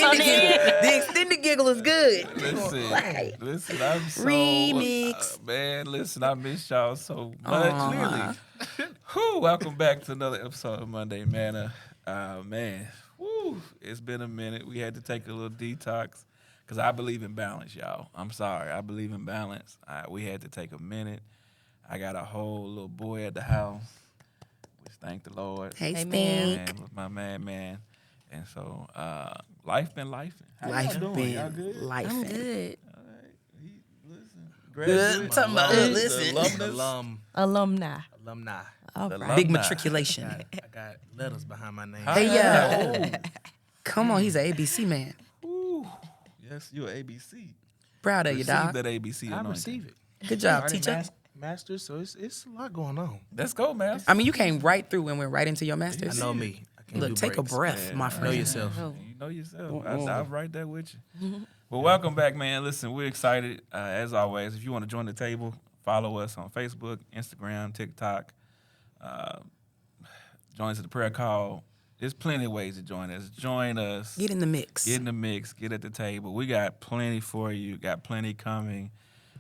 The extended giggle is good. Listen, I'm so Remix. Man, listen, I miss y'all so much. Clearly. Welcome back to another episode of Monday Manna. Man, it's been a minute. We had to take a little detox because I believe in balance, y'all. I'm sorry, I believe in balance. We had to take a minute. I got a whole little boy at the house. Thank the Lord. Hey, Stink. man. With my man. And so, life been lifing. Life y'all been y'all good? life. I'm good. All right. Good. Talking about listen. Alumni. All right. Big matriculation. I got letters behind my name. Hey, yeah. Come on, he's an ABC man. Ooh. Yes, you're ABC. Proud of you, dog. That ABC. I receive it. Good job, Already teacher. Master's, so it's a lot going on. Let's go, man. I mean, you came right through and went right into your master's. I know me. I can't Look, do take breaks. a breath, my friend. Know yourself. You know yourself. I'm right there with you. Well, welcome back, man. Listen, we're excited. As always, if you want to join the table, follow us on Facebook, Instagram, TikTok. Join us at the prayer call. There's plenty of ways to join us. Join us. Get in the mix. Get in the mix. Get at the table. We got plenty for you. Got plenty coming.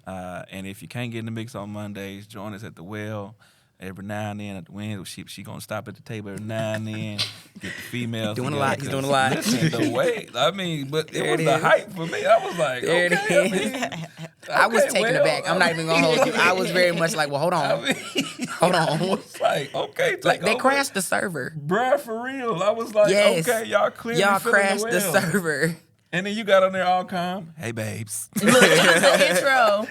And if you can't get in the mix on Mondays, join us at the well. Every now and then at the wind, she gonna stop at the table every now and then. Get the females. He's doing a lot. Listen, the way. I mean, but it was the hype for me. I was like, there okay. it is. I was taken aback. I'm not even gonna hold you. I was very much like, well, hold on. Hold on. I was like, okay. Like they crashed the server. Bruh, for real. I was like, yes. Okay, y'all clearly crashed the well. server. And then you got on there all calm. Hey, babes. Look, the intro.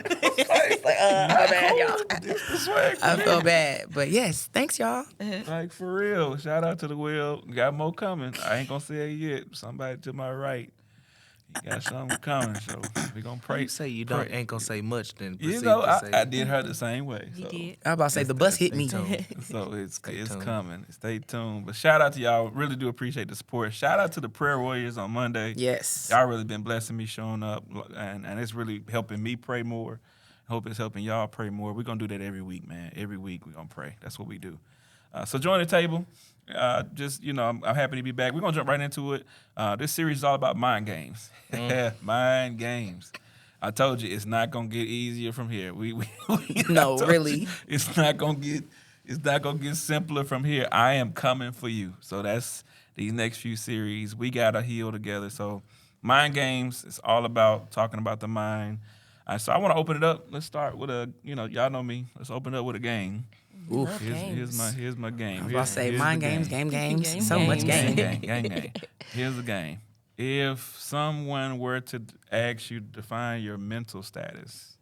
My bad, y'all. This the swag for I me. feel bad, but yes, thanks, y'all. Like, for real. Shout out to the wheel. Got more coming. I ain't going to say it yet. Somebody to my right. You got something coming, so we going to pray. You say you don't ain't gonna say much, then You proceed know, to say I did her the same way. He So. did. I was about to say the bus hit me. So it's tuned. coming. Stay tuned. But shout out to y'all. Really do appreciate the support. Shout out to the prayer warriors on Monday. Yes. Y'all really been blessing me showing up, and it's really helping me pray more. Hope it's helping y'all pray more. We're going to do that every week, man. Every week we're going to pray. That's what we do. So join the table. I'm happy to be back. We're going to jump right into it. This series is all about mind games. Mind games. I told you it's not going to get easier from here. No, really. It's not going to get simpler from here. I am coming for you. So that's these next few series. We got to heal together. So mind games, it's all about talking about the mind. So I want to open it up. Let's start with y'all know me. Let's open it up with a game. Oof. Here's my game. I was about to say mind games, games. So Game, much game. Game. Here's the game. If someone were to ask you to define your mental status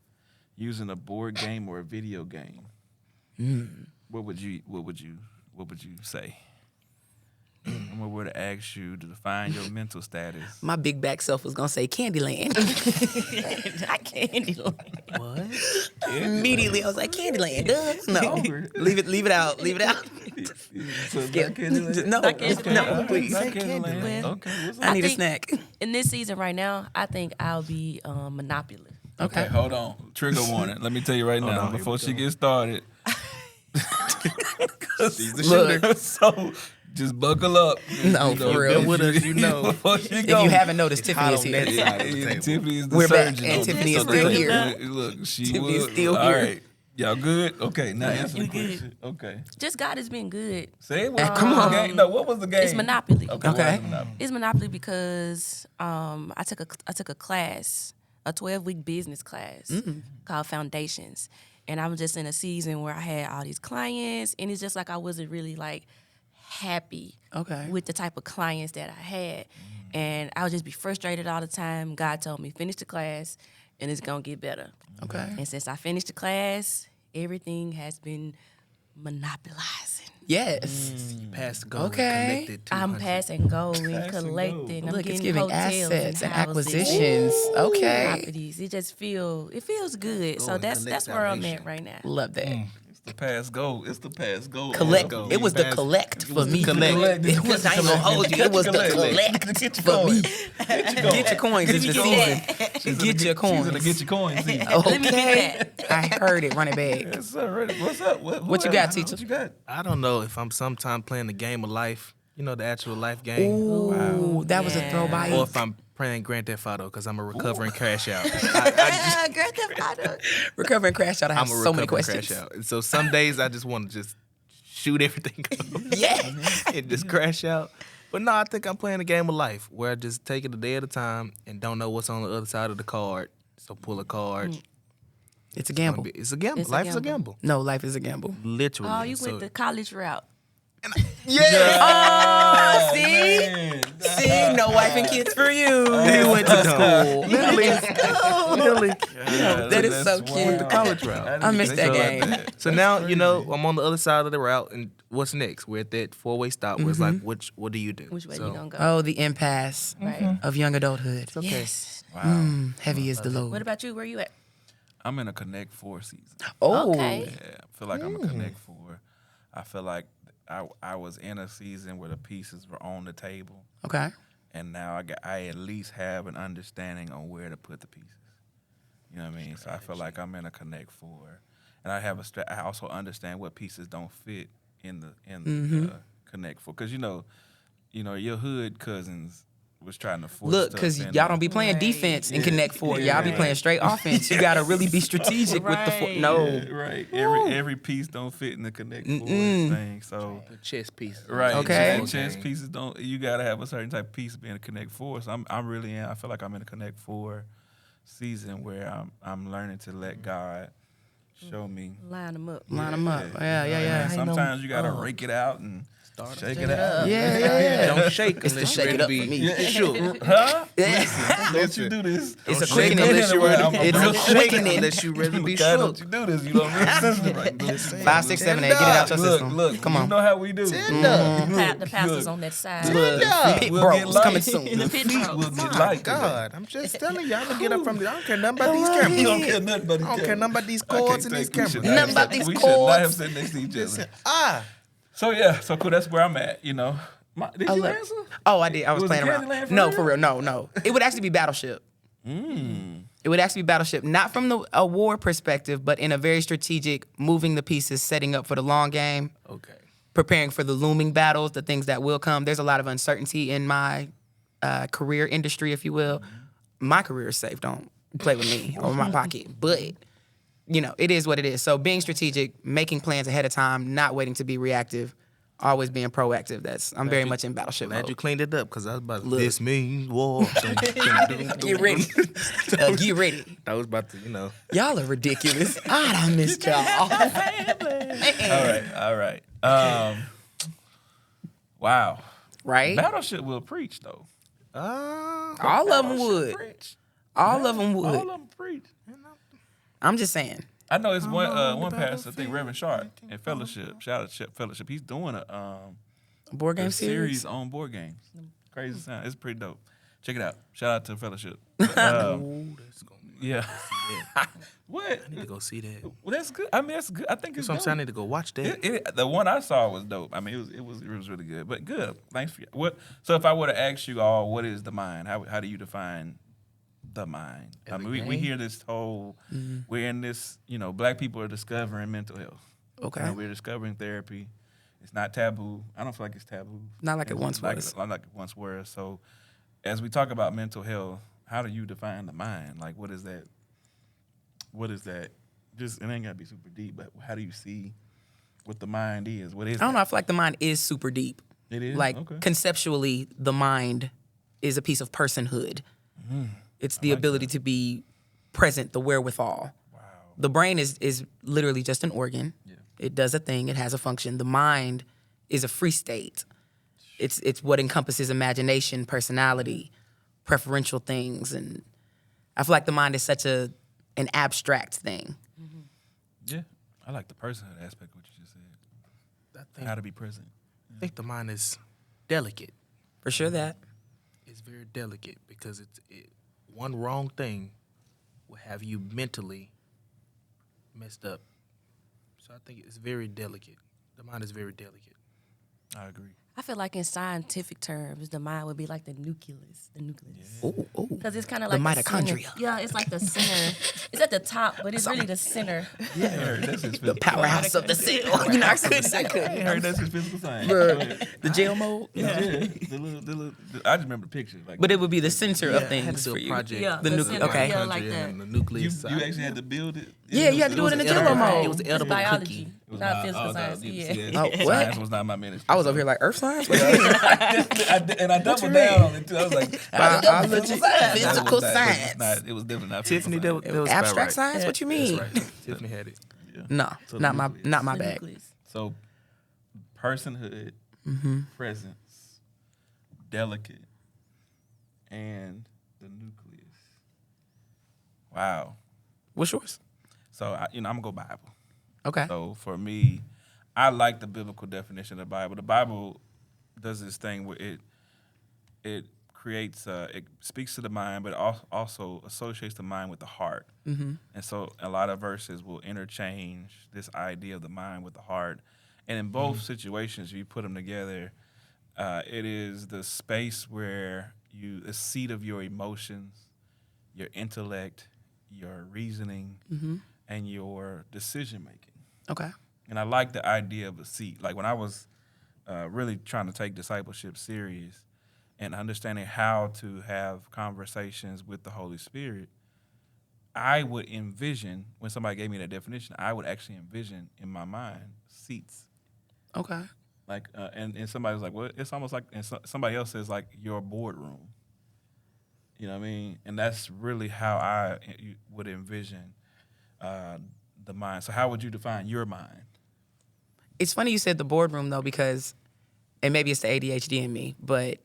using a board game or a video game, what would you say? Someone were to ask you to define your mental status. My big back self was gonna say Candyland. Not Candyland. what? Immediately, I was like Candyland. Duh. No, leave it out. So not Candyland? No, Not Candyland. no, please. Not Say Candyland. Candyland. Okay. I need a think- snack. In this season right now, I think I'll be Monopoly. Okay, hold on. Trigger warning. Let me tell you right now, on, here before we she go. gets started. She's the Look. shooter. So just buckle up. No, for real. With us, you know. Before she If go. you haven't noticed, Tiffany hot is on here. that side of the table. Tiffany is the We're back, surgeon. and on Tiffany this. is still So here. Look, she Tiffany is will. still All here. right. Y'all good? Okay, now answer the We good. question. Okay. Just God has been good. Say it. What Come was the on. game? No, what was the game? It's Monopoly. Okay. what Okay. was Monopoly? It's Monopoly because I took a class, a 12-week business class called Foundations. And I was just in a season where I had all these clients, and it's just like I wasn't really like happy with the type of clients that I had. And I would just be frustrated all the time. God told me, finish the class, and it's going to get better. Okay. And since I finished the class, everything has been monopolizing. Yes. Past go. Okay. Connected to I'm 100. passing gold and Pass and collecting. go. I'm Look, it's getting giving hotels assets and houses. acquisitions. Okay. Properties. It just feels good. Go so and that's connect where I'm salvation. at right now. Love that. It's the past goal. It's the past goal. Collect. Go. It was the collect for me. collect. It was. I ain't gonna hold you. It was the collect for me. Get your coins. It's the season. Get your coins. She's gonna get your coins. See. Okay. I heard it. Run it back. Yes, sir. What's up? What you got, teacher? What you got? I don't know if I'm sometime playing the game of life. You know, the actual life game. Ooh, that was a throwback. Or if I'm playing Grand Theft Auto because I'm a recovering crash out. Grand Theft Auto. Recovering crash out. I have I'm a so many recovering questions. crash out. And so some days I just want to just shoot everything up Yeah. and just crash out. But no, I think I'm playing a game of life where I just take it a day at a time and don't know what's on the other side of the card. So pull a card. It's a gamble. It's a gamble. It's a Life is a gamble. gamble. No, life is a gamble. Literally. Oh, you went the college route. Oh, see, no wife and kids for you. He went to school. Literally. That is so cute. The college route. I missed that game. So now, you know, I'm on the other side of the route, and what's next? We're at that 4-way stop where it's like, what do you do? Which way So, you gonna go? Oh, the impasse Right. of young adulthood. Yes. Wow. Heavy is the load. What about you? Where you at? I'm in a Connect 4 season. Oh, Okay. Yeah, I feel like I'm a Connect 4. I feel like I was in a season where the pieces were on the table, okay. and now I at least have an understanding on where to put the pieces. You know what I mean? So I feel like I'm in a Connect 4, and I also understand what pieces don't fit in the Connect 4, because you know your hood cousins was trying to force. Look, stuff because in y'all there. don't be playing defense in Connect 4. Yeah. Y'all be playing straight offense. You got to really be strategic with the four. Right. No. Yeah, right. Every piece don't fit in the Connect 4 thing. So the chess piece. right. Okay. So chess pieces don't. You gotta have a certain type of piece to be in a Connect 4. So I'm really in. I feel like I'm in a Connect 4 season where I'm learning to let God show me. Line them up. Line them up. Yeah. Sometimes you gotta rake it out and shake it out. Yeah. Don't shake It's the unless shake you it up be for me. shook. Huh? Yeah. Don't you do this? It's a Don't shake quickening. it Unless you anyway. ready. It's a Don't shake quickening. unless you really be God, don't shook. you do this? You don't make sense to right. 5, 6, 7, 8. Get it out your system. Look. Come You on. know how we do. The pastor's on that side. Look, Pit We'll Bros get light. coming soon. The pit We'll bros. get My light. God, I'm just telling you, I'm gonna get up from the. I don't care nothing about these Come on. cameras. You don't care nothing about I don't care nothing about these I can't cords and these take- we should cameras. not Nothing about have- these We should not have cords. sit next to each other. Ah, So cool. That's where I'm at. You know. Did you look. answer? Oh, I did. I was Was playing it around. Candyland for No, real? for real. No. It would actually be Battleship. It would actually be Battleship, not from a war perspective, but in a very strategic, moving the pieces, setting up for the long game, okay. preparing for the looming battles, the things that will come. There's a lot of uncertainty in my career industry, if you will. My career is safe. Don't play with me or my pocket. But, it is what it is. So being strategic, making plans ahead of time, not waiting to be reactive, always being proactive. I'm very much in Battleship Glad you mode. cleaned it up because I was about to. Look. This means war. Get ready. Get ready. I was about to, Y'all are ridiculous. I done missed y'all. All right. Wow. Right? Battleship will preach though. All of them would. Preach. All of them All would. of them preach. I'm just saying. I know it's one pastor, I think Reverend Sharp in Fellowship. Shout out to Fellowship. He's doing a Board game series series. on board games. Crazy sound. It's pretty dope. Check it out. Shout out to Fellowship. Yeah. What? I need to go see that. Well, that's good. I mean, that's good. I think it's So I'm dope. saying I need to go watch that. The one I saw was dope. I mean, it was really good. But good. Thanks for what. So if I were to ask you all, what is the mind? How do you define the mind? I mean, we hear this whole. We're in this. Black people are discovering mental health. Okay. We're discovering therapy. It's not taboo. I don't feel like it's taboo. Not like it once like, was. Like it once was. So, as we talk about mental health, how do you define the mind? Like, what is that? What is that? Just it ain't gotta be super deep, but how do you see what the mind is? What is? I don't know. I feel like the mind is super deep. It is Like okay. conceptually, the mind is a piece of personhood. It's the ability to be present, the wherewithal. Wow. The brain is literally just an organ. Yeah. It does a thing. It has a function. The mind is a free state. It's what encompasses imagination, personality, preferential things, and I feel like the mind is such an abstract thing. Yeah, I like the personhood aspect of what you just said. I How to be present. think the mind is delicate. For sure that. It's very delicate because one wrong thing will have you mentally messed up So I think it's very delicate. The mind is very delicate. I agree. I feel like in scientific terms, the mind would be like the nucleus. The nucleus. Ooh. Because it's kind of The like mitochondria. center. Yeah, it's like the center. It's at the top, but it's really the center. Yeah, that's his The powerhouse of the cell. You know, I couldn't. I heard that's his physical science. Go ahead. The jail mode. Yeah. The little, I just remember the picture. Like, But it would be the center of I had things to do for a you. project. Yeah, The the nucleus. center. Okay. Yeah, like Mitochondria that. and the you nucleus. actually had to build it. Yeah, you had to do it in the jello mode. It was edible biology, cookie. It was not physical science. no, Yeah. Oh, what? Science was not my ministry. I was over here like earth science. What you mean? and I doubled down on it too. I was like, Biology, That was physical not- science, it was definitely not. Tiffany, physical that was abstract about right. science. What you mean? That's right. Tiffany had it. No, So not the my nucleus. not my The bag. nucleus. So, personhood, presence, delicate, and the nucleus. Wow. What's yours? So I'm gonna go Bible. Okay. So for me, I like the biblical definition of the Bible. The Bible does this thing where it creates it speaks to the mind, but also associates the mind with the heart. Mm-hmm. And so a lot of verses will interchange this idea of the mind with the heart. And in both situations, if you put them together, it is the space where the seat of your emotions, your intellect, your reasoning, and your decision making. Okay. And I like the idea of a seat. Like when I was really trying to take discipleship serious and understanding how to have conversations with the Holy Spirit, I would envision, when somebody gave me that definition, I would actually envision in my mind seats. Okay. Like, and somebody was like, well, it's almost like, and somebody else says like your boardroom. You know what I mean? And that's really how I would envision the mind. So how would you define your mind? It's funny you said the boardroom though, because, and maybe it's the ADHD in me, but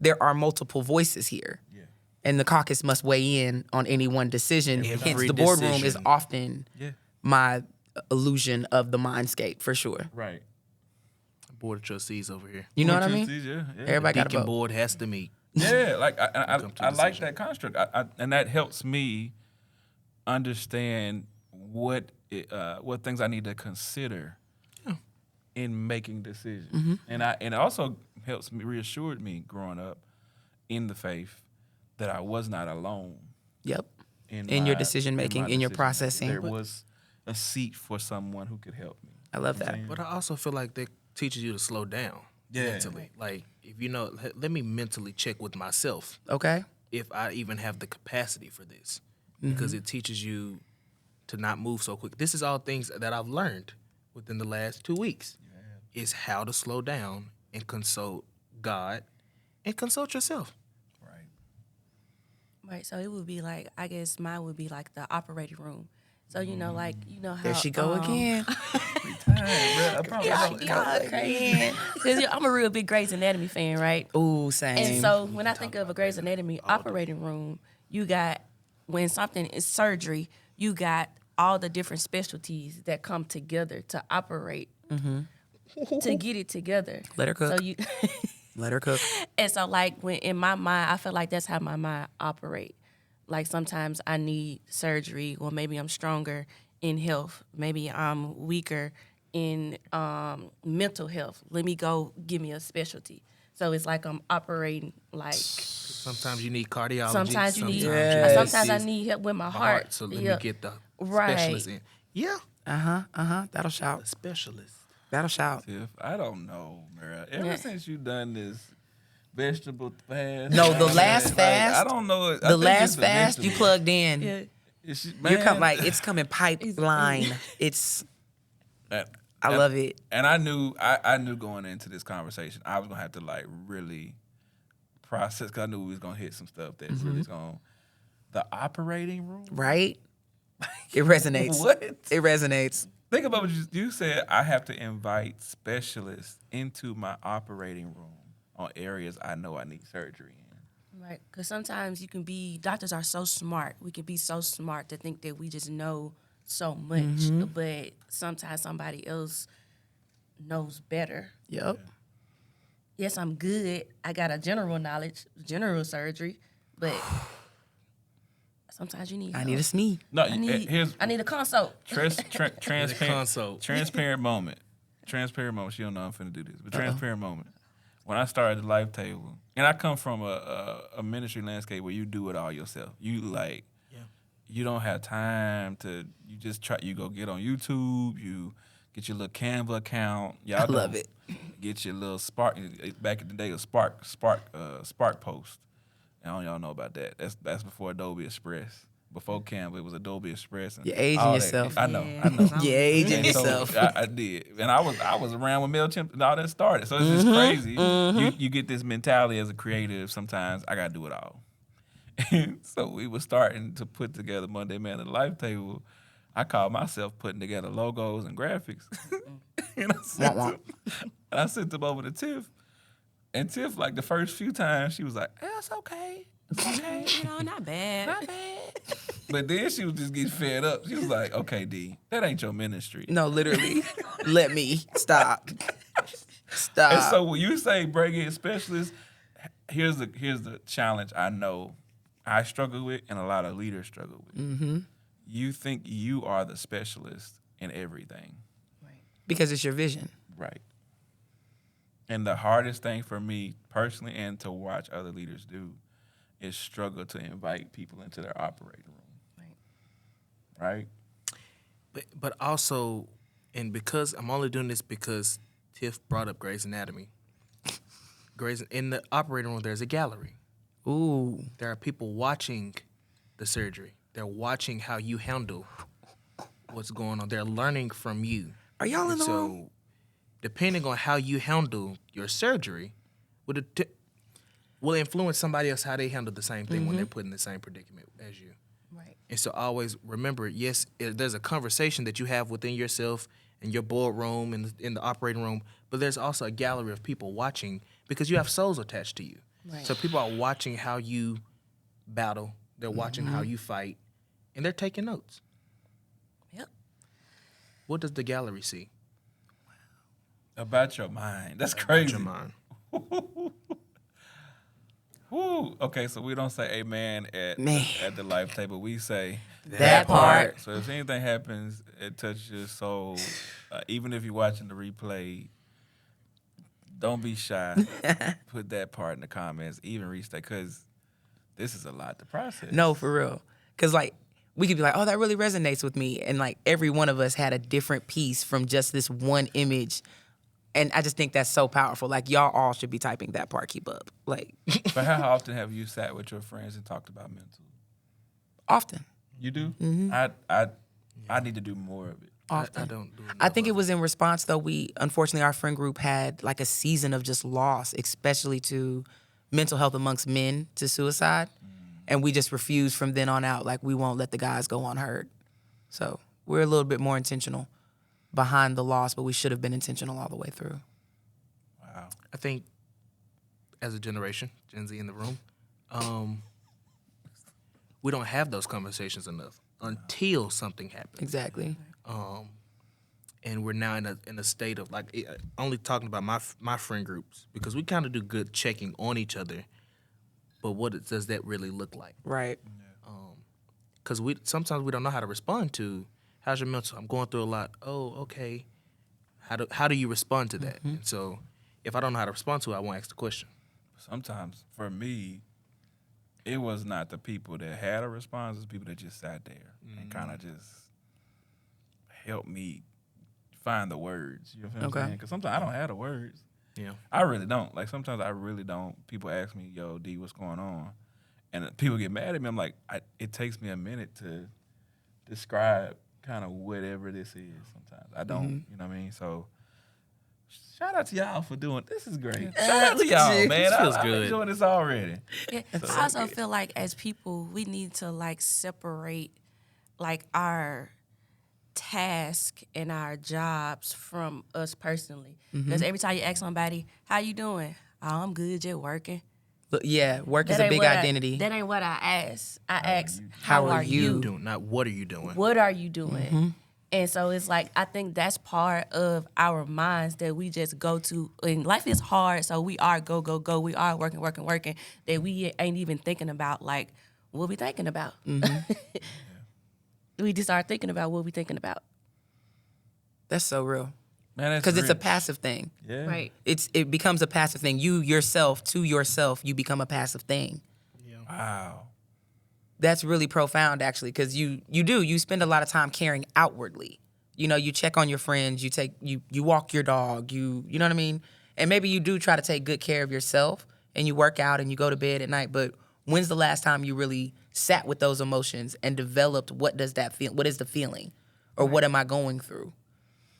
there are multiple voices here. Yeah. And the caucus must weigh in on any one decision. Every Hence, the boardroom is decision. often Yeah. my illusion of the mindscape for sure. Right. Board of trustees over here. You know what I mean? Yeah. Everybody got a Deacon vote. board has to meet. Yeah, like I Come to a I like decision. that construct, and that helps me understand what things I need to consider in making decisions, and it also helps me reassured me growing up in the faith that I was not alone Yep. in your my- decision making, my in your decision-making. processing. There was a seat for someone who could help me. I love that. But I also feel like that teaches you to slow down mentally. Like, if you know, let me mentally check with myself Okay. if I even have the capacity for this. Because it teaches you to not move so quick. This is all things that I've learned within the last 2 weeks. Is how to slow down and consult God and consult yourself. Right. Right, so it would be like, I guess mine would be like the operating room. So like how There she go again. Because I'm a real big Grey's Anatomy fan, right? Ooh, same. And so when I think of a Grey's Anatomy operating room, you got, when something is surgery, you got all the different specialties that come together to operate, to get it together. Let her cook. So you, Let her cook. and so like when in my mind, I feel like that's how my mind operate. Like sometimes I need surgery, or maybe I'm stronger in health. Maybe I'm weaker in mental health. Let me go give me a specialty. So it's like I'm operating like. Sometimes you need cardiology. Sometimes you need. Yes. Sometimes I need help with my heart. So let Yeah. me get the Right. specialist in. Yeah. That'll shout. Specialist. That'll shout. Tiff, I don't know, Mara. Ever since you done this vegetable fast. No, the last like, fast. I don't know. The last fast you plugged in. Yeah. You're coming like it's coming pipeline. It's. I love it. And I knew going into this conversation, I was gonna have to like really process, because I knew we was gonna hit some stuff that's really gonna. The operating room. Right? It resonates. What? It resonates. Think about what you said. I have to invite specialists into my operating room on areas I know I need surgery in. Right, because sometimes doctors are so smart. We can be so smart to think that we just know so much, but sometimes somebody else knows better. Yep. Yes, I'm good. I got a general knowledge, general surgery, but Sometimes you need. I help. need a SME. No, I need a consult. transparent console. transparent moment. Transparent moment. She don't know I'm finna do this, but transparent moment. When I started the Life Table, and I come from a ministry landscape where you do it all yourself. You like, you don't have time to. You just try. You go get on YouTube. You get your little Canva account. Y'all I love it. Get your little Spark. Back in the day, it was Spark Post. I don't y'all know about that. That's before Adobe Express. Before Canva, it was Adobe Express. And You're aging all that. yourself. I know. You're aging And so yourself. I did, and I was around when MailChimp and all that started. So it's just crazy. You get this mentality as a creative. Sometimes I gotta do it all. And so we were starting to put together Monday Man at the Life Table. I called myself putting together logos and graphics, and I sent them over to Tiff. And Tiff, like the first few times, she was like, "That's okay." Okay, Not bad. not bad. But then she was just getting fed up. She was like, "Okay, D, that ain't your ministry." No, literally. Let me stop. Stop. And so when you say break in specialist, here's the challenge I know I struggle with and a lot of leaders struggle with. Mm-hmm. You think you are the specialist in everything. Because it's your vision. Right. And the hardest thing for me personally and to watch other leaders do is struggle to invite people into their operating room. Right? But also, and because I'm only doing this because Tiff brought up Grey's Anatomy. In the operating room, there's a gallery. Ooh. There are people watching the surgery. They're watching how you handle what's going on. They're learning from you. Are y'all in the room? So, depending on how you handle your surgery, will influence somebody else how they handle the same thing when they're put in the same predicament as you. Right. And so always remember, yes, there's a conversation that you have within yourself in your boardroom and in the operating room, but there's also a gallery of people watching because you have souls attached to you. Right. So people are watching how you battle, they're watching how you fight, and they're taking notes. Yep. What does the gallery see? About your mind. That's crazy. Your mind. Woo. Okay, so we don't say amen at the Life Table. We say That part. So if anything happens, it touches your soul. Even if you're watching the replay, don't be shy. Put that part in the comments. Even restate, because this is a lot to process. No, for real. Because, like, we could be like, oh, that really resonates with me. And, like, every one of us had a different piece from just this one image. And I just think that's so powerful. Like, y'all all should be typing that part. Keep up. Like, But how often have you sat with your friends and talked about mental? often. You do? I need to do more of it. Often. I don't do it. I think it was in response, though, unfortunately, our friend group had like a season of just loss, especially to mental health amongst men, to suicide. And we just refused from then on out. Like, we won't let the guys go unheard. So we're a little bit more intentional behind the loss, but we should have been intentional all the way through. Wow. I think as a generation, Gen Z in the room, we don't have those conversations enough until something happens. Exactly. And we're now in a state of like only talking about my friend groups because we kind of do good checking on each other, but what does that really look like? Right. Because sometimes we don't know how to respond to how's your mental. I'm going through a lot. Oh, okay. How do you respond to that? And so if I don't know how to respond to it, I won't ask the question. Sometimes for me, it was not the people that had a response, it's people that just sat there and kind of just helped me find the words. You know what I'm saying? Because sometimes I don't have the words. Yeah. I really don't. Like, sometimes I really don't. People ask me, yo, D, what's going on? And people get mad at me. I'm like, it takes me a minute to describe kind of whatever this is sometimes. I don't, you know what I mean? So shout out to y'all for doing this. Is great. Shout out to y'all, man. Feels I'm good. enjoying this already. Yeah, I also feel like as people, we need to like separate like our task and our jobs from us personally. Because every time you ask somebody, how you doing? Oh, I'm good, just working. But yeah, work is That a ain't big what identity. That ain't what I ask. I ask, How how are are you? you? Doing not what are you doing? What are you doing? And so it's like, I think that's part of our minds that we just go to. And life is hard, so we are go. We are working. That we ain't even thinking about, like, what we thinking about. Mm-hmm. We just start thinking about what we thinking about. That's so real. Man, that's Because it's a rich. passive thing. Yeah. Right. It becomes a passive thing. You yourself, to yourself, you become a passive thing. Wow. That's really profound, actually, because you spend a lot of time caring outwardly. You know, you check on your friends, you walk your dog, you know what I mean? And maybe you do try to take good care of yourself and you work out and you go to bed at night, but when's the last time you really sat with those emotions and developed what does that feel? What is the feeling? Or what am I going through?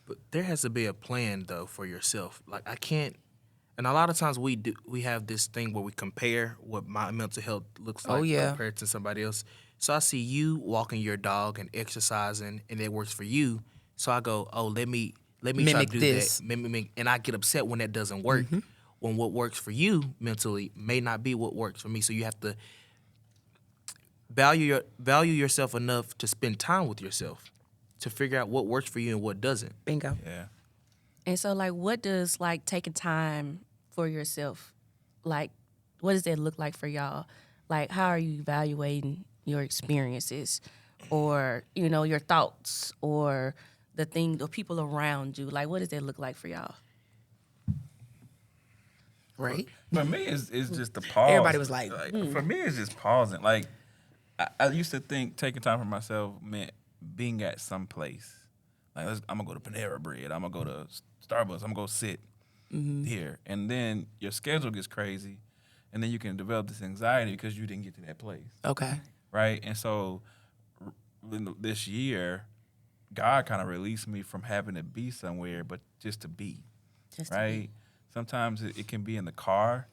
But there has to be a plan though for yourself. Like I can't, and a lot of times we have this thing where we compare what my mental health looks like compared to somebody else. So I see you walking your dog and exercising, and it works for you. So I go, oh, let me try to Mimic do this. that, mimic, and I get upset when that doesn't work. When what works for you mentally may not be what works for me. So you have to value yourself enough to spend time with yourself, to figure out what works for you and what doesn't. Bingo. Yeah. And so, like, what does, like, taking time for yourself, like, what does that look like for y'all? Like, how are you evaluating your experiences or, you know, your thoughts or the people around you? Like, what does that look like for y'all? Right? For me, it's just the pause. Everybody was like, For me, it's just pausing. Like, I used to think taking time for myself meant being at some place. Like, I'm going to go to Panera Bread. I'm going to go to Starbucks. I'm going to go sit here. And then your schedule gets crazy. And then you can develop this anxiety because you didn't get to that place. Okay. Right? And so this year, God kind of released me from having to be somewhere, but just to be. Just to Right? Sometimes it can be in the car.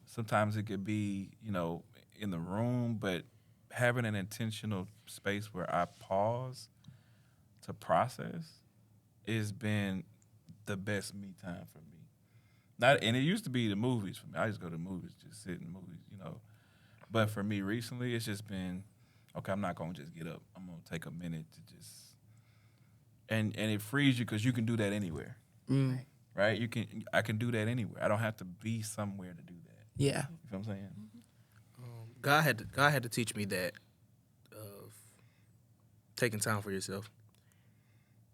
Sometimes it could be, you know, in the room. But having an intentional space where I pause to process has been the best me time for me. And it used to be the movies for me. I used to go to the movies, just sit in the movies, you know. But for me recently, it's just been, okay, I'm not going to just get up. I'm going to take a minute to just, and it frees you because you can do that anywhere. Right? I can do that anywhere. I don't have to be somewhere to do that. Yeah. You know what I'm saying? God had to teach me that of taking time for yourself.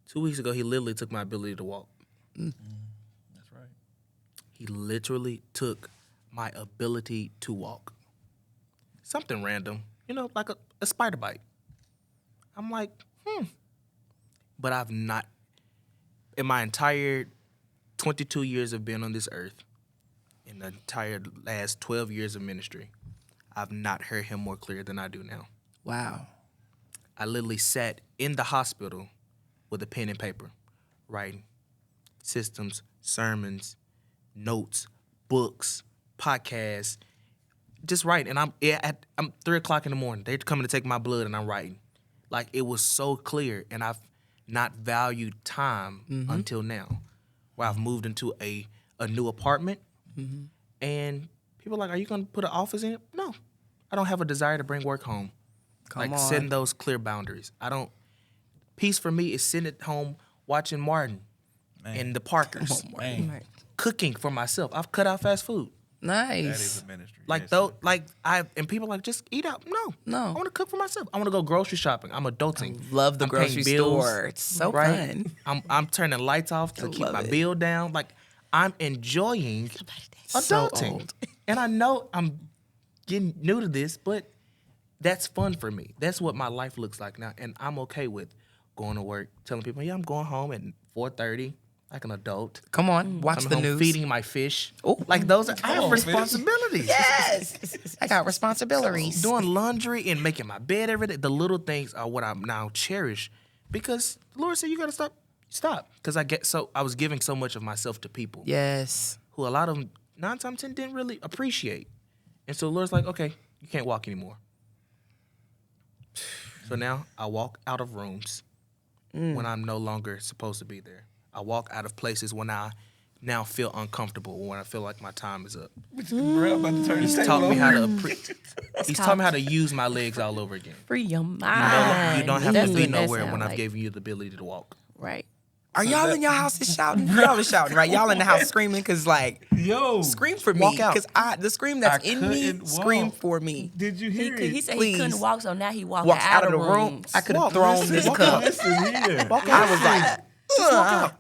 2 weeks ago, he literally took my ability to walk. That's right. He literally took my ability to walk. Something random, you know, like a spider bite. I'm like, But I've not, in my entire 22 years of being on this earth, in the entire last 12 years of ministry, I've not heard him more clear than I do now. Wow. I literally sat in the hospital with a pen and paper, writing systems, sermons, notes, books, podcasts, just writing. And I'm 3 o'clock in the morning. They're coming to take my blood, and I'm writing. Like, it was so clear, and I've not valued time until now, where I've moved into a new apartment, and people are like, are you going to put an office in it? No. I don't have a desire to bring work home. Come on. Setting those clear boundaries. Peace for me is sitting at home watching Martin and the Parkers. Man, Right. Cooking for myself. I've cut out fast food. Nice. that is a ministry. Like Yes, though, sir. and people are like, just eat out. No. I want to cook for myself. I want to go grocery shopping. I'm adulting. Love the I'm paying grocery bills, store. It's so right? fun. I'm turning lights off to keep love my it. bill down. Like, I'm enjoying So adulting. old. And I know I'm getting new to this, but that's fun for me. That's what my life looks like now. And I'm okay with going to work, telling people, yeah, I'm going home at 4:30 like an adult. Come on, watch Coming the home, news. feeding my fish. Ooh. Like those, I have on, fish. responsibilities. Yes. I got responsibilities. Doing laundry and making my bed every day. The little things are what I now cherish, because the Lord said you got to stop. Because I was giving so much of myself to people Yes. who a lot of them 9 times 10 didn't really appreciate. And so the Lord's like, okay, you can't walk anymore. So now I walk out of rooms when I'm no longer supposed to be there. I walk out of places when I now feel uncomfortable, when I feel like my time is up. Real about to turn He's this taught table me how over. to He's taught me how to use my legs all over again. Free your mind. You don't have That's to be what that nowhere sound when I've like. given you the ability to walk. Right. Are y'all in your houses shouting? Y'all are shouting, right? Y'all in the house screaming because, like, Yo, scream for me. Walk out. Because the scream that's I in me, couldn't scream walk. for me. Did you hear it? He said Please. he couldn't walk, so now he walks Walks out of the room. I could have Walk. thrown Listen, this walk cup. out. Listen here. I was like, Just walk out.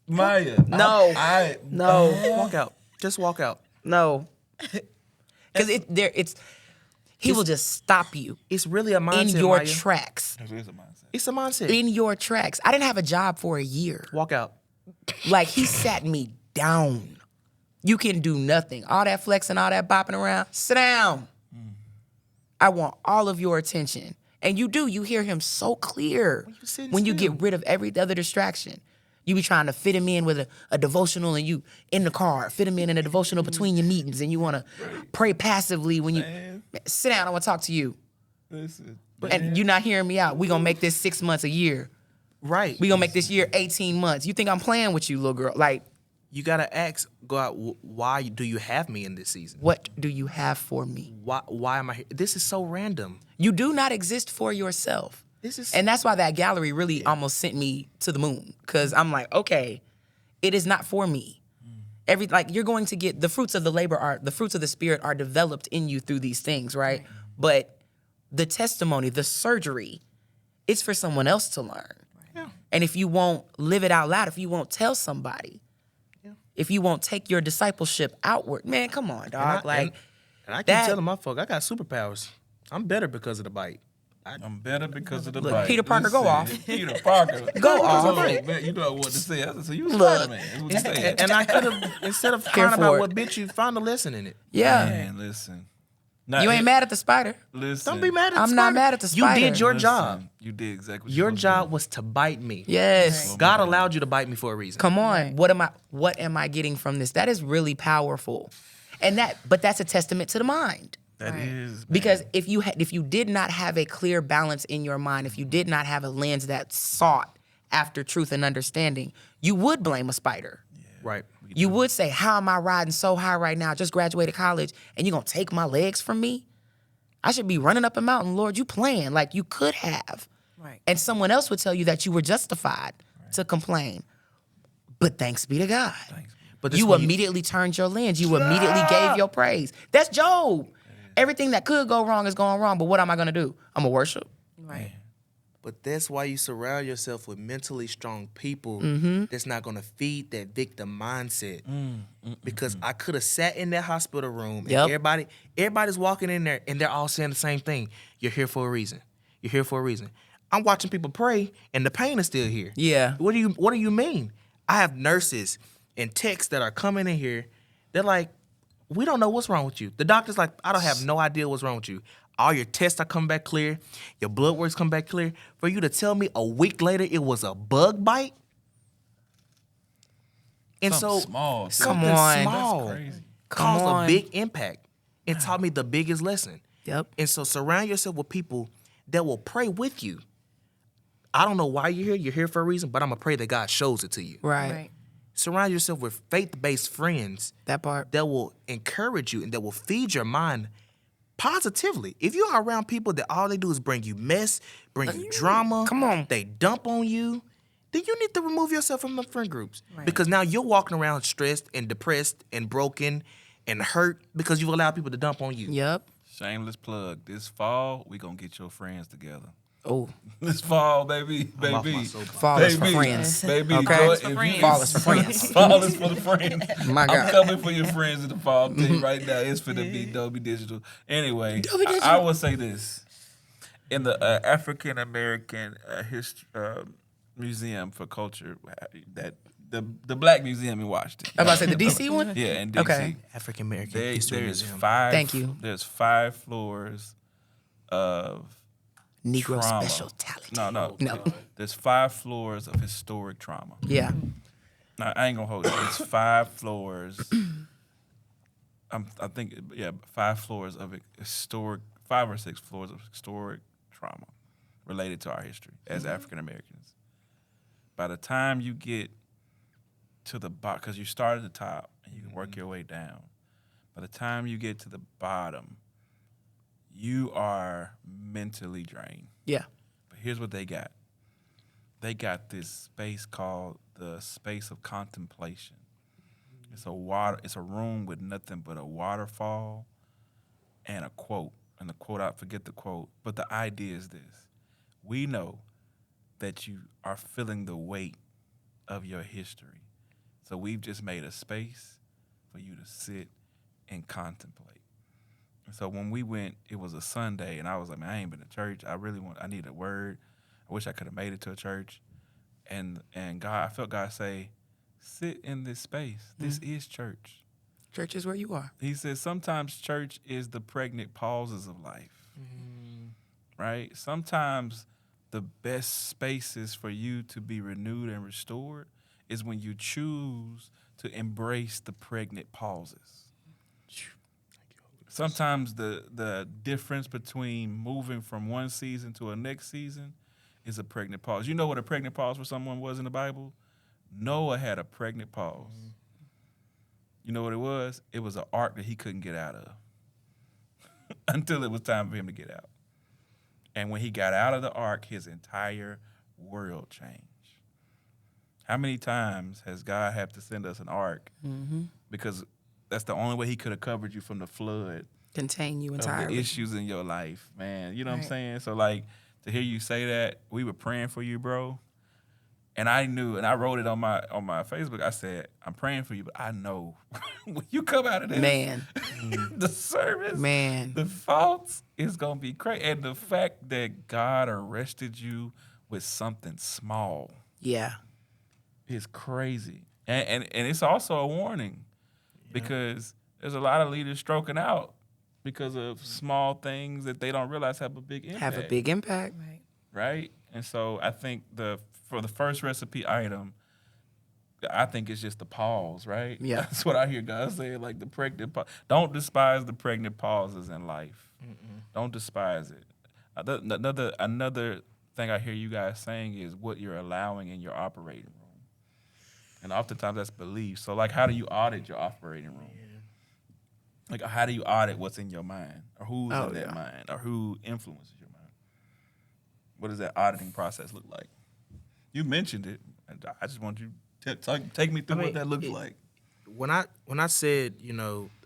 Maya. No. no, Walk out. Just walk out. no. Because he will just stop you It's really a mindset, in your Maya. tracks. It is a mindset. It's a mindset. In your tracks. I didn't have a job for a year. Walk out. Like, he sat me down. You can do nothing. All that flexing, all that bopping around, sit down. I want all of your attention. And you do. You hear him so clear sitting when you still. get rid of every other distraction. You be trying to fit him in with a devotional, and you in the car, fit him in a devotional between your meetings, and you want to pray passively when you sit down. I want to talk to you. Listen. And you're not hearing me out. We gonna make this 6 months, a year. Right. We gonna make this year 18 months. You think I'm playing with you, little girl? Like, You gotta ask God, why do you have me in this season? what do you have for me? Why am I here? This is so random. You do not exist for yourself. This is And that's why that gallery really almost sent me to the moon. Because I'm like, okay, it is not for me. You're going to get the fruits of the fruits of the spirit are developed in you through these things, right? But the testimony, the surgery, it's for someone else to learn. Yeah. And if you won't live it out loud, if you won't tell somebody, if you won't take your discipleship outward, man, come on, dog. and I keep that- telling my folk, I got superpowers. I'm better because of the bite. I'm better because of the Look, bite. Peter Parker, go off. Peter Parker. Go off. Oh, man, you know what to say. I said, so you Look. Spider-Man. That's what you said. And I could have, instead of Here crying for about it. what bitch you found a lesson in it. Yeah. Man, listen. Now, You ain't mad at the spider. Listen. Don't be mad at I'm the not spider. mad at the You spider. did your Listen, job. You did exactly what Your you job was to bite me. Yes. God allowed you to bite me for a reason. Come on. What am I getting from this? That is really powerful. But that's a testament to the mind. That is. Man. Because if you did not have a clear balance in your mind, if you did not have a lens that sought after truth and understanding, you would blame a spider. Right. You would say, how am I riding so high right now? I just graduated college and you're going to take my legs from me? I should be running up a mountain. Lord, you playing like you could have. Right. And someone else would tell you that you were justified to complain. But thanks be to God. But this You when immediately turned your lens. You immediately gave your praise. That's Job. Everything that could go wrong is going wrong. But what am I going to do? I'm going to worship. Right. But that's why you surround yourself with mentally strong people that's not going to feed that victim mindset. Because I could have sat in that hospital room and Yep. everybody's walking in there and they're all saying the same thing. You're here for a reason. You're here for a reason. I'm watching people pray and the pain is still here. Yeah. What do you mean? I have nurses and techs that are coming in here. They're like, we don't know what's wrong with you. The doctor's like, I don't have no idea what's wrong with you. All your tests are coming back clear. Your blood work's come back clear. For you to tell me a week later it was a bug bite? And Something so small. too. Come something on. small That's crazy. caused on. a big impact and taught me the biggest lesson. Yep. And so surround yourself with people that will pray with you. I don't know why you're here. You're here for a reason, but I'm going to pray that God shows it to you. Right. Surround yourself with faith-based friends That part. that will encourage you and that will feed your mind positively. If you are around people that all they do is bring you mess, bring you drama, Come on. they dump on you, then you need to remove yourself from the friend groups. Because now you're walking around stressed and depressed and broken and hurt because you've allowed people to dump on you. Yep. Shameless plug. This fall, we going to get your friends together. Oh, This fall, baby. I'm off Baby. my soapbox. fall is for friends. Baby, Okay. go, It's if for you- Fall is for friends. Fall is for the friends. My I'm God. coming for your friends in the fall. I'm telling you right now, it's finna be Dolby Digital. Anyway, I will say this. In the African American Museum for Culture, that the Black Museum in Washington. I was about to say the DC one? Yeah, in DC. Okay. African American There- History there's Museum. five. Thank you. There's 5 floors of Negro trauma. special talent. No. There's 5 floors of historic trauma. Yeah. Now, I ain't gonna hold it. It's 5 floors. I think, 5 floors of historic, 5 or 6 floors of historic trauma related to our history as African Americans. By the time you get to the bottom, because you start at the top and you can work your way down. By the time you get to the bottom, you are mentally drained. Yeah. But here's what they got. they got this space called the space of contemplation. It's a room with nothing but a waterfall and a quote. And the quote, I forget the quote, but the idea is this. We know that you are feeling the weight of your history. So we've just made a space for you to sit and contemplate. And so when we went, it was a Sunday, and I was like, man, I ain't been to church. I need a word. I wish I could have made it to a church. And God, I felt God say, sit in this space. This is church. Church is where you are. He says sometimes church is the pregnant pauses of life, right? Sometimes the best spaces for you to be renewed and restored is when you choose to embrace the pregnant pauses. Sometimes the difference between moving from one season to a next season is a pregnant pause. You know what a pregnant pause for someone was in the Bible? Noah had a pregnant pause. You know what it was? It was an ark that he couldn't get out of until it was time for him to get out. And when he got out of the ark, his entire world changed. How many times has God had to send us an ark? Because that's the only way he could have covered you from the flood. Contain you Of entirely. the issues in your life, man. You know what I'm Right. saying? So, like, to hear you say that, we were praying for you, bro. And I knew, and I wrote it on my Facebook. I said, I'm praying for you, but I know when you come out of this, Man. the service, Man. the thoughts is going to be crazy. And the fact that God arrested you with something small Yeah. is crazy. And it's also a warning because there's a lot of leaders stroking out because of small things that they don't realize have a big impact. Have a big impact. Right. Right? And so I think for the first recipe item, I think it's just the pause, right? Yeah. That's what I hear God say, like the pregnant pause. Don't despise the pregnant pauses in life. Don't despise it. Another thing I hear you guys saying is what you're allowing in your operating room. And oftentimes that's belief. So, like, how do you audit your operating room? Like, how do you audit what's in your mind? Or who's in that mind? Or who influences your mind? What does that auditing process look like? You mentioned it. And I just want you to take me through what that looks like. When I said,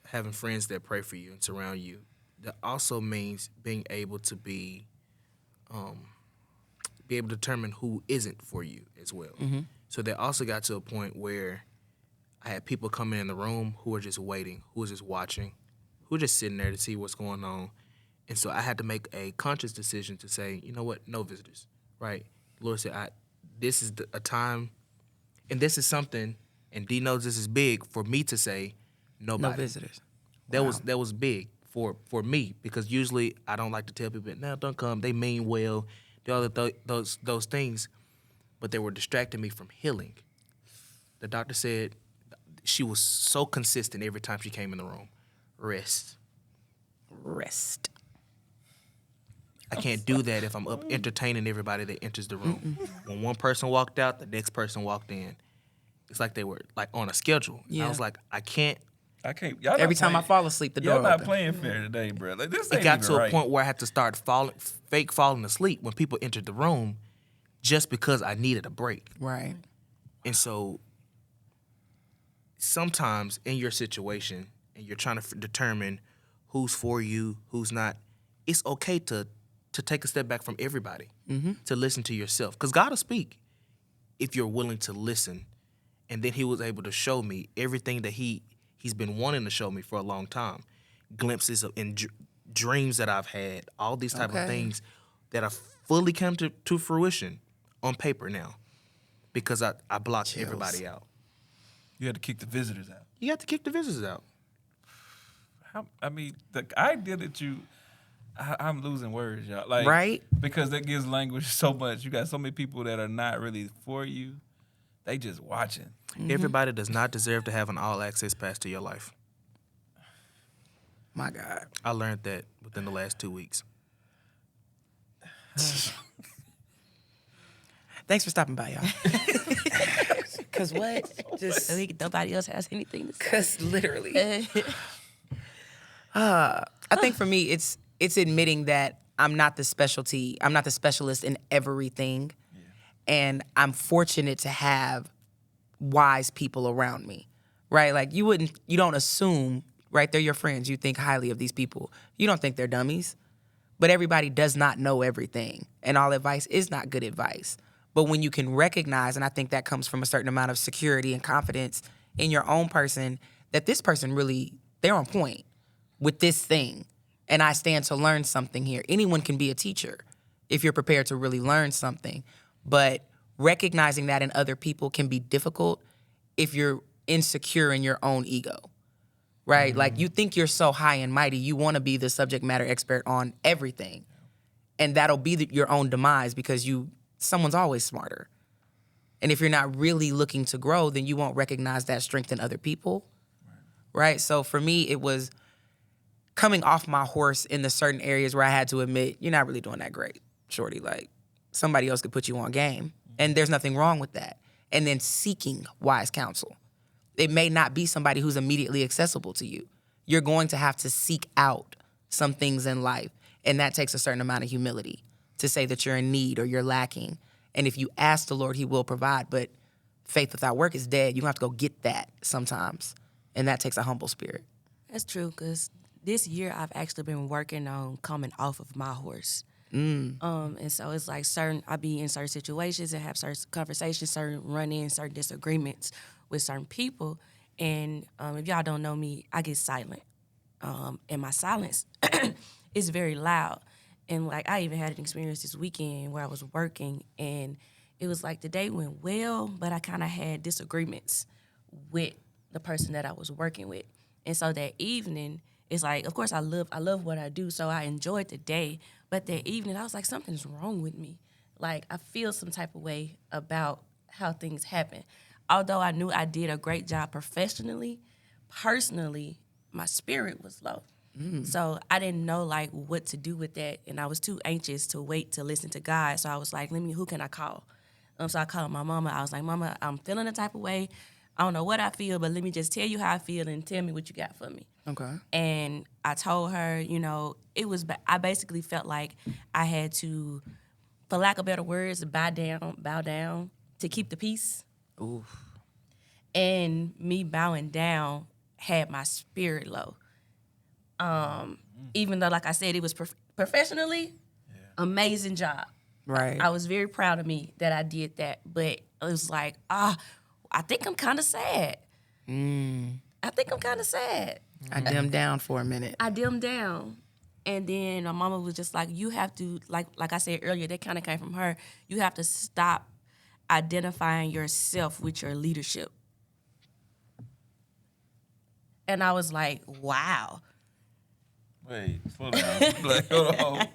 having friends that pray for you and surround you, that also means being able to be able to determine who isn't for you as well. So they also got to a point where I had people coming in the room who were just waiting, who was just watching, who were just sitting there to see what's going on. And so I had to make a conscious decision to say, you know what, no visitors, right? The Lord said, this is a time, and this is something, and D knows this is big for me to say, nobody. No visitors. That was big for me because usually I don't like to tell people, no, don't come. They mean well, do all those things, but they were distracting me from healing. The doctor said she was so consistent every time she came in the room. Rest. I can't do that if I'm up entertaining everybody that enters the room. When one person walked out, the next person walked in. It's like they were like on a schedule. Yeah. I was like, I can't. Y'all Every not time I playing- fall asleep, the door Y'all not open. playing fair today, bro. Like, this It ain't got even to a right. point where I had to start fake falling asleep when people entered the room just because I needed a break. Right. And so sometimes in your situation and you're trying to determine who's for you, who's not, it's okay to take a step back from everybody, to listen to yourself. Because God will speak if you're willing to listen. And then he was able to show me everything that he's been wanting to show me for a long time. Glimpses of in dreams that I've had, all these type of things that have fully come to fruition on paper now because I blocked everybody out. You had to kick the visitors out. You have to kick the visitors out. The idea that I'm losing words, y'all. Like, Right? Because that gives language so much. You got so many people that are not really for you. They just watching. Everybody does not deserve to have an all-access pass to your life. My God. I learned that within the last 2 weeks. Thanks for stopping by, y'all. Cause what? Just Nobody else has anything to say. cause literally. I think for me, it's admitting that I'm not the specialist in everything, And I'm fortunate to have wise people around me, right? Like you don't assume, right? They're your friends. You think highly of these people. You don't think they're dummies, but everybody does not know everything. And all advice is not good advice. But when you can recognize, and I think that comes from a certain amount of security and confidence in your own person, that this person really, they're on point with this thing. And I stand to learn something here. Anyone can be a teacher if you're prepared to really learn something. But recognizing that in other people can be difficult if you're insecure in your own ego, right? Like you think you're so high and mighty, you want to be the subject matter expert on everything. And that'll be your own demise because someone's always smarter. And if you're not really looking to grow, then you won't recognize that strength in other people, right? So for me, it was coming off my horse in the certain areas where I had to admit, you're not really doing that great, shorty. Like, somebody else could put you on game. And there's nothing wrong with that. And then seeking wise counsel. It may not be somebody who's immediately accessible to you. You're going to have to seek out some things in life. And that takes a certain amount of humility to say that you're in need or you're lacking. And if you ask the Lord, he will provide. But faith without work is dead. You're going to have to go get that sometimes. And that takes a humble spirit. That's true, because this year I've actually been working on coming off of my horse. And so it's like I be in certain situations and have certain conversations, certain run-ins, certain disagreements with certain people. And if y'all don't know me, I get silent. And my silence is very loud. And like I even had an experience this weekend where I was working and it was like the day went well, but I kind of had disagreements with the person that I was working with. And so that evening, it's like, of course, I love what I do, so I enjoyed the day. But that evening, I was like, something's wrong with me. Like, I feel some type of way about how things happen. Although I knew I did a great job professionally, personally, my spirit was low. So I didn't know, like, what to do with that. And I was too anxious to wait to listen to God. So I was like, who can I call? So I called my mama. I was like, Mama, I'm feeling a type of way. I don't know what I feel, but let me just tell you how I feel and tell me what you got for me. Okay. And I told her, I basically felt like I had to, for lack of better words, bow down to keep the peace. Oof. And me bowing down had my spirit low. Even though, like I said, it was professionally, amazing job. Right. I was very proud of me that I did that, but it was like, I think I'm kind of sad. I think I'm kind of sad. I dimmed down for a minute. I dimmed down. And then my mama was just like, you have to, like I said earlier, that kind of came from her. You have to stop identifying yourself with your leadership. And I was like, wow. Wait, slow down. Like, hold on.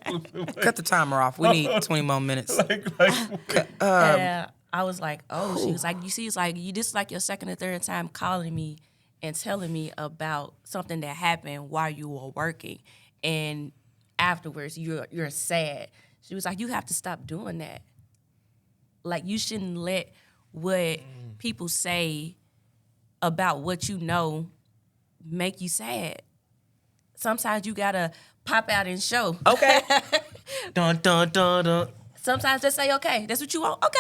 Cut the timer off. We need 20 more minutes. And I was like, oh, she was like, you see, it's like, this is like your second or third time calling me and telling me about something that happened while you were working. And afterwards, you're sad. She was like, you have to stop doing that. Like, you shouldn't let what people say about what you know make you sad. Sometimes you gotta pop out and show. Okay. Dun, dun, dun, dun. Sometimes just say, okay, that's what you want. Okay.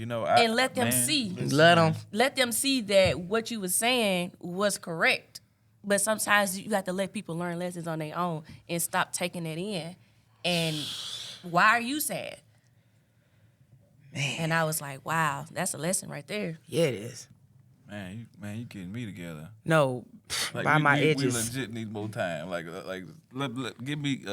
And let them see. Let them see that what you were saying was correct. But sometimes you have to let people learn lessons on their own and stop taking it in. And why are you sad? Man. And I was like, wow, that's a lesson right there. Yeah, it is. Man, you getting me together. No, Like, by my we edges. legit need more time. Give me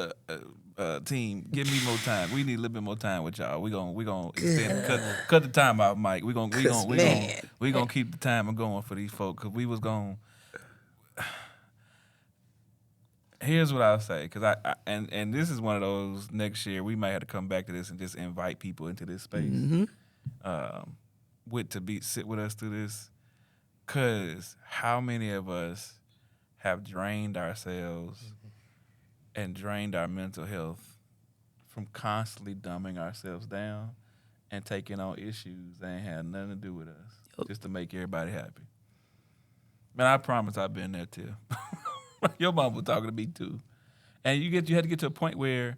team. Give me more time. We need a little bit more time with y'all. We gonna extend cut the time out, Mike. We gonna keep the time going for these folks because we was gonna. Here's what I'll say, because and this is one of those next year we might have to come back to this and just invite people into this space, sit with us through this. Because how many of us have drained ourselves and drained our mental health from constantly dumbing ourselves down and taking on issues that ain't had nothing to do with us just to make everybody happy? Man, I promise I've been there too. Your mom was talking to me too. And you had to get to a point where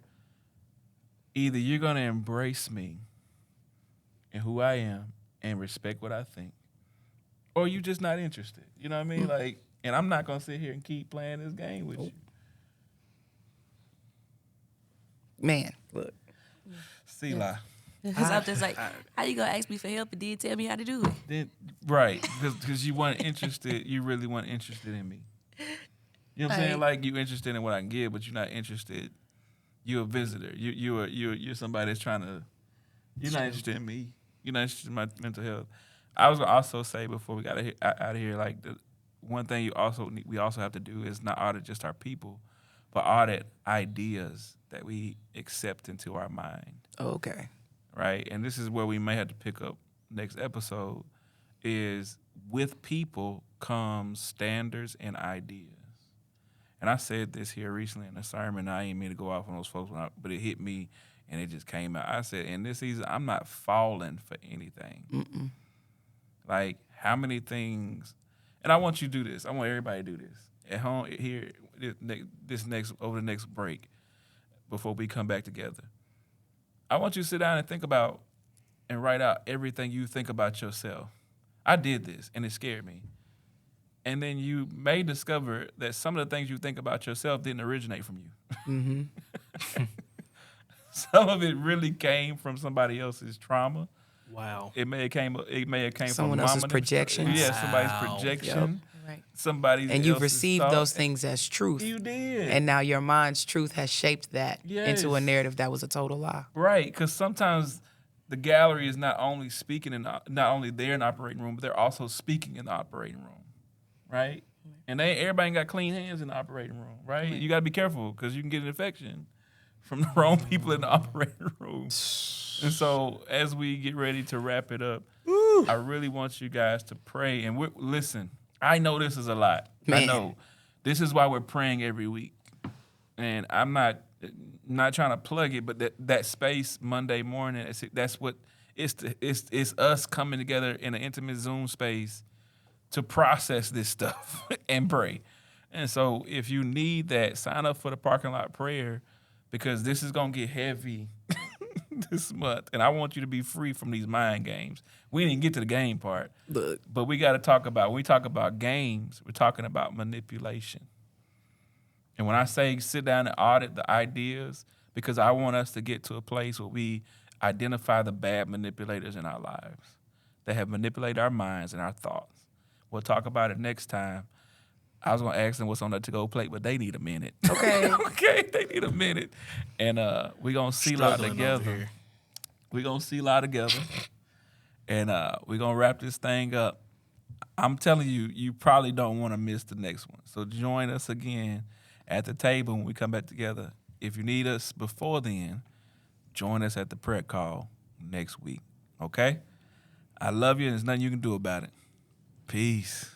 either you're going to embrace me and who I am and respect what I think, or you just not interested. You know what I mean? Like, and I'm not gonna sit here and keep playing this game with you. Man, look. Selah. Because I'm just like, how you gonna ask me for help and then tell me how to do it? Then right, because you weren't interested. You really weren't interested in me. You know what I'm saying? Like you interested in what I can give, but you're not interested. You're a visitor. You're somebody that's trying to. You're not interested in me. You're not interested in my mental health. I was gonna also say before we got out of here, like the one thing we also have to do is not audit just our people, but audit ideas that we accept into our mind. Okay. Right? And this is where we may have to pick up next episode is with people comes standards and ideas. And I said this here recently in a sermon. I ain't mean to go off on those folks, but it hit me and it just came out. I said, in this season, I'm not falling for anything. Mm-mm. Like, how many things, and I want you to do this. I want everybody to do this. At home, here, over the next break, before we come back together. I want you to sit down and think about and write out everything you think about yourself. I did this, and it scared me. And then you may discover that some of the things you think about yourself didn't originate from you. Mm-hmm. Some of it really came from somebody else's trauma. Wow. It may have came Someone from else's mama. projections. Yeah, somebody's Wow. projection. Right. Somebody's And you've else's received thought. those things as truth. You did. And now your mind's truth has shaped that into a Yes. narrative that was a total lie. Right, because sometimes the gallery is not only not only there in the operating room, but they're also speaking in the operating room, right? And everybody ain't got clean hands in the operating room, right? You got to be careful because you can get an infection from the wrong people in the operating room. And so, as we get ready to wrap it up, I really want you guys to pray. And listen, I know this is a lot. I Man. know this is why we're praying every week. And I'm not trying to plug it, but that space Monday morning, that's what it's us coming together in an intimate Zoom space to process this stuff and pray. And so if you need that, sign up for the parking lot prayer because this is gonna get heavy this month. And I want you to be free from these mind games. We didn't get to the game part. Look. But we gotta talk about when we talk about games, we're talking about manipulation. And when I say sit down and audit the ideas, because I want us to get to a place where we identify the bad manipulators in our lives that have manipulated our minds and our thoughts. We'll talk about it next time. I was going to ask them what's on the to-go plate, but they need a minute. Okay. Okay, they need a minute. And we're going to seal out Struggling over together. here. We're going to seal out together. And we're going to wrap this thing up. I'm telling you, you probably don't want to miss the next one. So join us again at the table when we come back together. If you need us before then, join us at the prayer call next week. Okay? I love you, and there's nothing you can do about it. Peace.